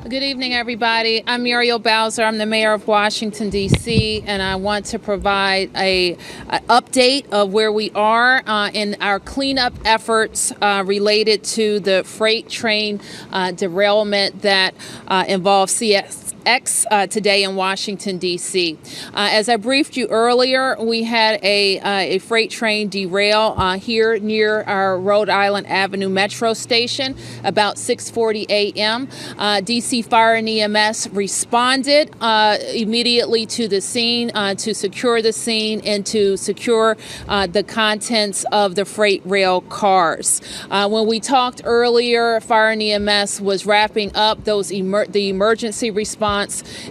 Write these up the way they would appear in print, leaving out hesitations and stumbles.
Good evening, everybody. I'm Muriel Bowser. I'm the mayor of Washington, D.C., and I want to provide an update of where we are in our cleanup efforts related to the freight train derailment that involves CSX today in Washington, D.C. As I briefed you earlier, we had a freight train derail here near our Rhode Island Avenue Metro station about 6:40 a.m. D.C. Fire and EMS responded immediately to the scene to secure the scene and to secure the contents of the freight rail cars. When we talked earlier, Fire and EMS was wrapping up the emergency response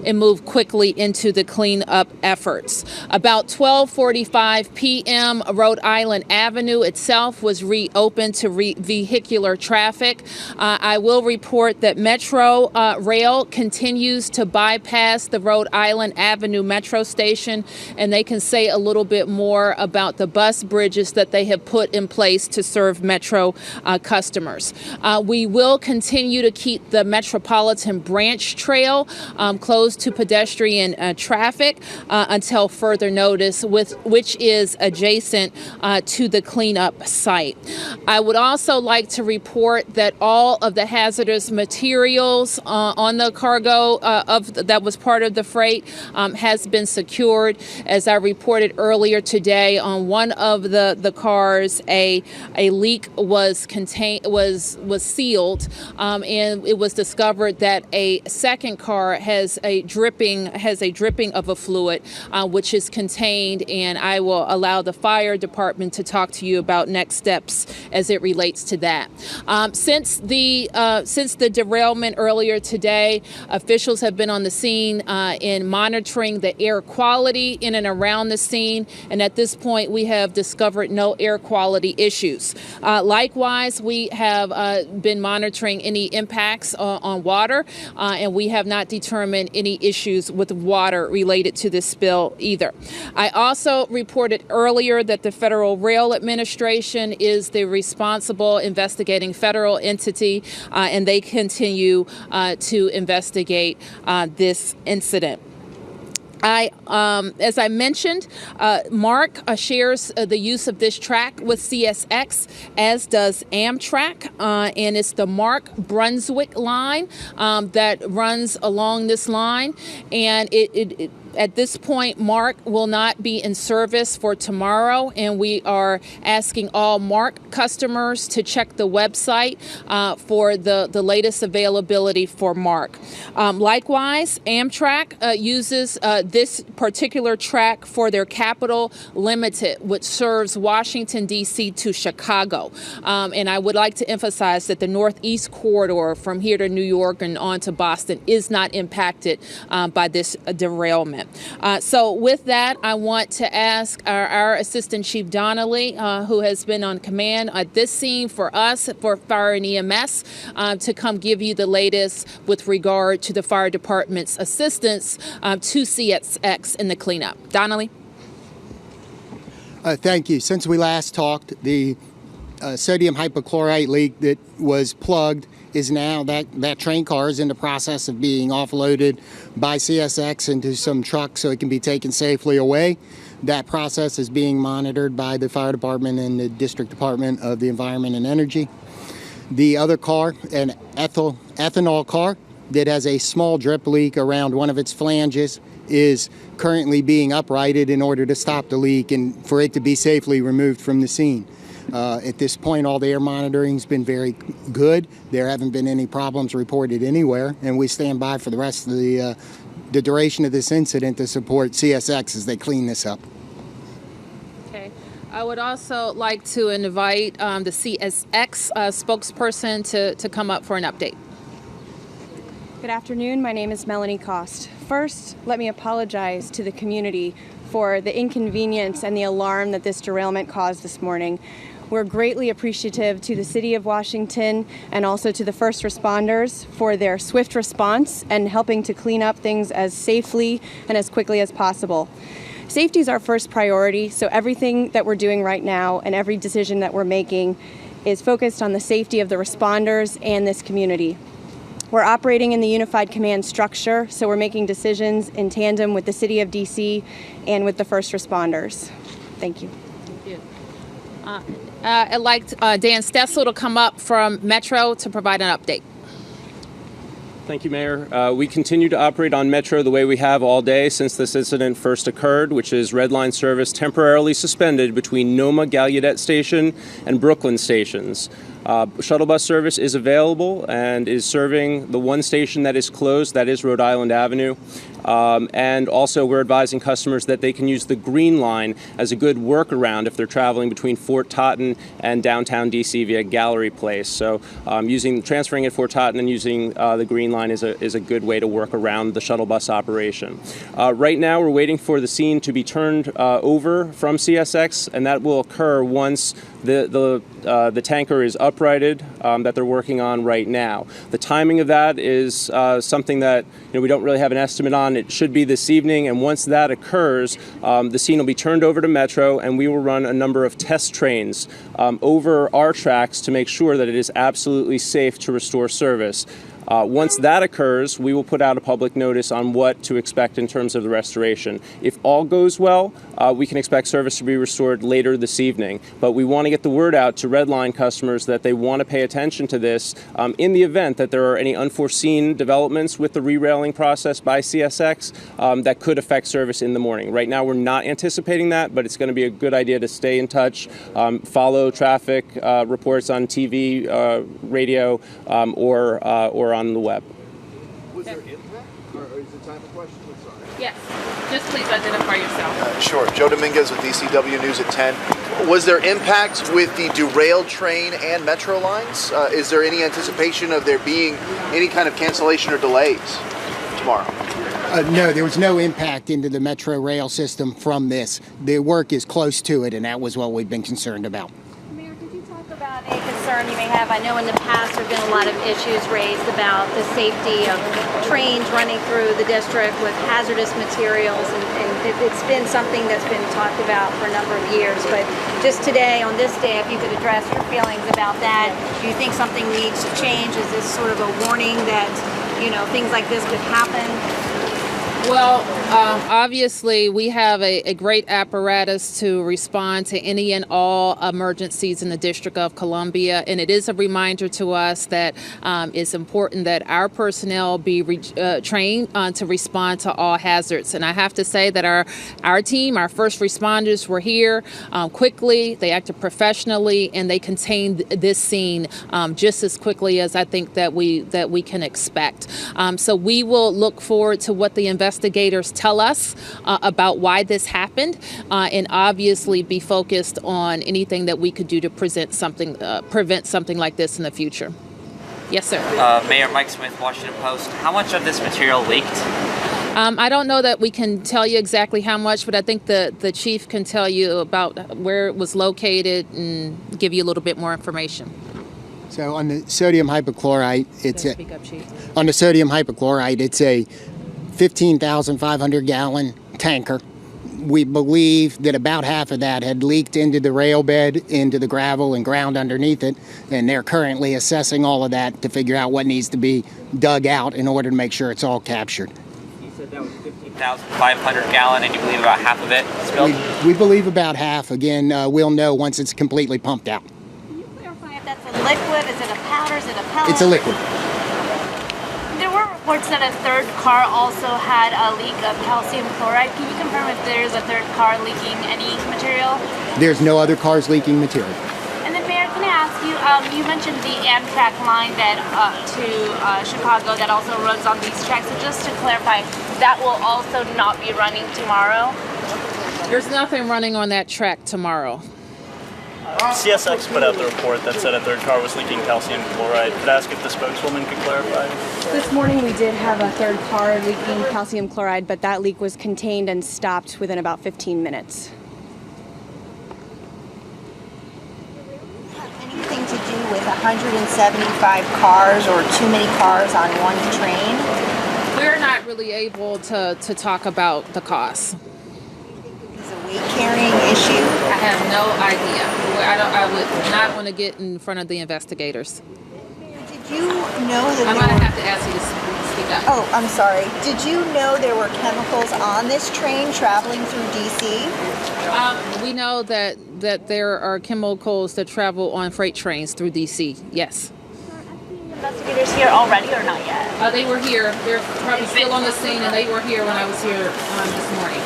and moved quickly into the cleanup efforts. About 12:45 p.m., Rhode Island Avenue itself was reopened to vehicular traffic. I will report that Metro Rail continues to bypass the Rhode Island Avenue Metro station, and they can say a little bit more about the bus bridges that they have put in place to serve Metro customers. We will continue to keep the Metropolitan Branch Trail closed to pedestrian traffic until further notice, which is adjacent to the cleanup site. I would also like to report that all of the hazardous materials on the cargo that was part of the freight has been secured. As I reported earlier today, on one of the cars, a leak was sealed, and it was discovered that a second car has a dripping of a fluid, which is contained, and I will allow the fire department to talk to you about next steps as it relates to that. Since the derailment earlier today, officials have been on the scene in monitoring the air quality in and around the scene, and at this point we have discovered no air quality issues. Likewise, we have been monitoring any impacts on water, and we have not determined any issues with water related to this spill either. I also reported earlier that the Federal Rail Administration is the responsible investigating federal entity, and they continue to investigate this incident. As I mentioned, Mark shares the use of this track with CSX, as does Amtrak, and it's the Mark Brunswick line that runs along this line, and at this point, Mark will not be in service for tomorrow, and we are asking all Mark customers to check the website for the latest availability for Mark. Likewise, Amtrak uses this particular track for their Capital Limited, which serves Washington, D.C. to Chicago. And I would like to emphasize that the Northeast corridor from here to New York and on to Boston is not impacted by this derailment. So with that, I want to ask our Assistant Chief Donnelly, who has been on command at this scene for us, for Fire and EMS, to come give you the latest with regard to the fire department's assistance to CSX in the cleanup. Donnelly? Thank you. Since we last talked, the sodium hypochlorite leak that was plugged is now, that train car is in the process of being offloaded by CSX into some trucks so it can be taken safely away. That process is being monitored by the fire department and the district department of the environment and energy. The other car, an ethanol car that has a small drip leak around one of its flanges, is currently being uprighted in order to stop the leak and for it to be safely removed from the scene. At this point, all the air monitoring has been very good. There haven't been any problems reported anywhere, and we stand by for the rest of the duration of this incident to support CSX as they clean this up. Okay. I would also like to invite the CSX spokesperson to come up for an update. Good afternoon. My name is Melanie Cost. First, let me apologize to the community for the inconvenience and the alarm that this derailment caused this morning. We're greatly appreciative to the City of Washington and also to the first responders for their swift response and helping to clean up things as safely and as quickly as possible. Safety is our first priority, so everything that we're doing right now and every decision that we're making is focused on the safety of the responders and this community. We're operating in the unified command structure, so we're making decisions in tandem with the City of DC and with the first responders. Thank you. Thank you. I'd like Dan Stessel to come up from Metro to provide an update. Thank you, Mayor. We continue to operate on Metro the way we have all day since this incident first occurred, which is Red Line service temporarily suspended between Noma Gallaudet Station and Brooklyn stations. Shuttle bus service is available and is serving the one station that is closed, that is Rhode Island Avenue. And also we're advising customers that they can use the Green Line as a good workaround if they're traveling between Fort Totten and downtown DC via Gallery Place. So transferring at Fort Totten and using the Green Line is a good way to work around the shuttle bus operation. Right now we're waiting for the scene to be turned over from CSX, and that will occur once the tanker is uprighted that they're working on right now. The timing of that is something that we don't really have an estimate on. It should be this evening, and once that occurs, the scene will be turned over to Metro, and we will run a number of test trains over our tracks to make sure that it is absolutely safe to restore service. Once that occurs, we will put out a public notice on what to expect in terms of the restoration. If all goes well, we can expect service to be restored later this evening. But we want to get the word out to Red Line customers that they want to pay attention to this in the event that there are any unforeseen developments with the re-railing process by CSX that could affect service in the morning. Right now, we're not anticipating that, but it's going to be a good idea to stay in touch, follow traffic reports on TV, radio, or on the web. Was there impact, or is it time for questions? I'm sorry. Yes. Just please identify yourself. Sure. Joe Dominguez with DCW News at 10. Was there impact with the derailed train and Metro lines? Is there any anticipation of there being any kind of cancellation or delays tomorrow? No, there was no impact into the Metro rail system from this. The work is close to it, and that was what we've been concerned about. Mayor, could you talk about any concern you may have? I know in the past there have been a lot of issues raised about the safety of trains running through the district with hazardous materials, and it's been something that's been talked about for a number of years. But just today, on this day, if you could address your feelings about that, do you think something needs to change? Is this sort of a warning that, things like this could happen? Well, obviously, we have a great apparatus to respond to any and all emergencies in the District of Columbia, and it is a reminder to us that it's important that our personnel be trained to respond to all hazards. And I have to say that our team, our first responders, were here quickly. They acted professionally, and they contained this scene just as quickly as I think that we can expect. So we will look forward to what the investigators tell us about why this happened, and obviously be focused on anything that we could do to prevent something like this in the future. Yes, sir. Mayor Mike Smith, Washington Post. How much of this material leaked? I don't know that we can tell you exactly how much, but I think the chief can tell you about where it was located and give you a little bit more information. So on the sodium hypochlorite, Speak up, Chief. on the sodium hypochlorite, it's a 15,500 gallon tanker. We believe that about half of that had leaked into the rail bed, into the gravel and ground underneath it, and they're currently assessing all of that to figure out what needs to be dug out in order to make sure it's all captured. You said that was 15,500 gallon, and you believe about half of it spilled? We believe about half. Again, we'll know once it's completely pumped out. Can you clarify if that's a liquid? Is it a powder? Is it a pellet? It's a liquid. There were reports that a third car also had a leak of calcium chloride. Can you confirm if there's a third car leaking any material? There's no other cars leaking material. And then, Mayor, can I ask you, you mentioned the Amtrak line that to Chicago that also runs on these tracks. So just to clarify, that will also not be running tomorrow? There's nothing running on that track tomorrow. CSX put out the report that said a third car was leaking calcium chloride. Could I ask if the spokeswoman could clarify? This morning we did have a third car leaking calcium chloride, but that leak was contained and stopped within about 15 minutes. Anything to do with 175 cars or too many cars on one train? We're not really able to talk about the cost. Is a weight carrying issue? I have no idea. I would not want to get in front of the investigators. Did you know that I'm there going to were... have to ask you to speak up. Oh, I'm sorry. Did you know there were chemicals on this train traveling through DC? We know that there are chemicals that travel on freight trains through DC. Yes. Investigators here already or not yet? They were here. They're probably still on the scene, and they were here when I was here this morning.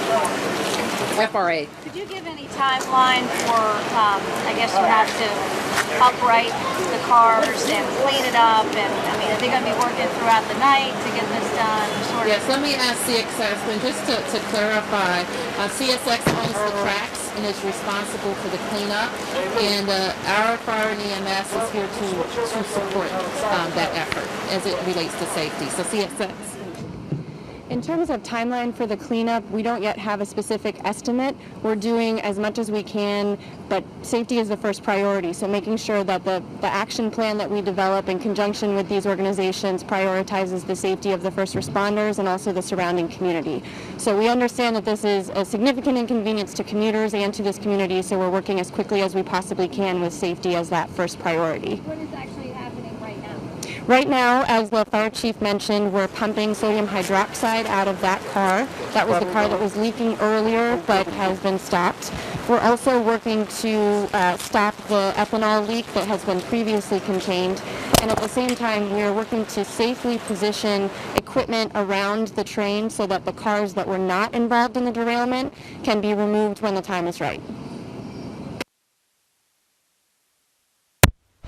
FRA. Could you give any timeline for, I guess you have to upright the cars and clean it up, and I mean, are they going to be working throughout the night to get this done? Yes, let me ask CSX, and just to clarify, CSX owns the tracks and is responsible for the cleanup, and our fire and EMS is here to support that effort as it relates to safety. So CSX. In terms of timeline for the cleanup, we don't yet have a specific estimate. We're doing as much as we can, but safety is the first priority. So making sure that the action plan that we develop in conjunction with these organizations prioritizes the safety of the first responders and also the surrounding community. So we understand that this is a significant inconvenience to commuters and to this community, so we're working as quickly as we possibly can with safety as that first priority. What is actually happening right now? Right now, as the fire chief mentioned, we're pumping sodium hydroxide out of that car. That was the car that was leaking earlier but has been stopped. We're also working to stop the ethanol leak that has been previously contained. And at the same time, we're working to safely position equipment around the train so that the cars that were not involved in the derailment can be removed when the time is right.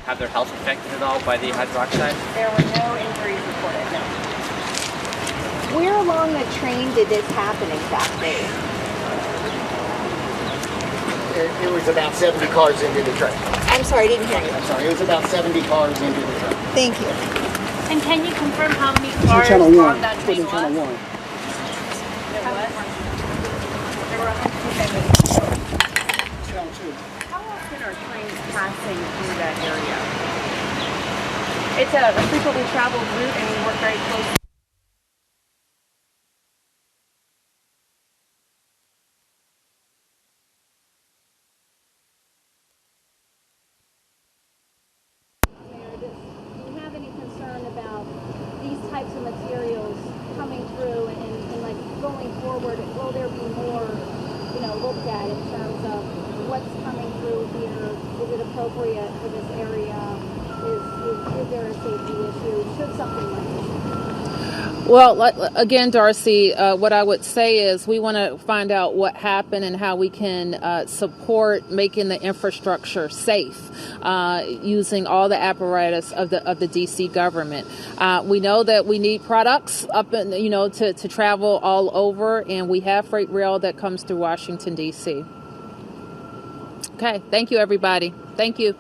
Have their health affected at all by the hydroxide? There were no injuries reported. No. Where along the train did this happen exactly? It was about 70 cars into the train. I'm sorry, I didn't hear you. I'm sorry, it was about 70 cars into the train. Thank you. And can you confirm how many cars on that train was? There was? There were 170. How often are trains passing through that area? It's a frequently traveled route, and we work very closely. Do you have any concern about these types of materials coming through and like going forward? Will there be more, looked at in terms of what's coming through here? Is it appropriate for this area? Is there a safety issue? Should something like this happen? Well, again, Darcy, what I would say is we want to find out what happened and how we can support making the infrastructure safe using all the apparatus of the DC government. We know that we need products up in, to travel all over, and we have freight rail that comes through Washington, DC. Okay, thank you, everybody. Thank you.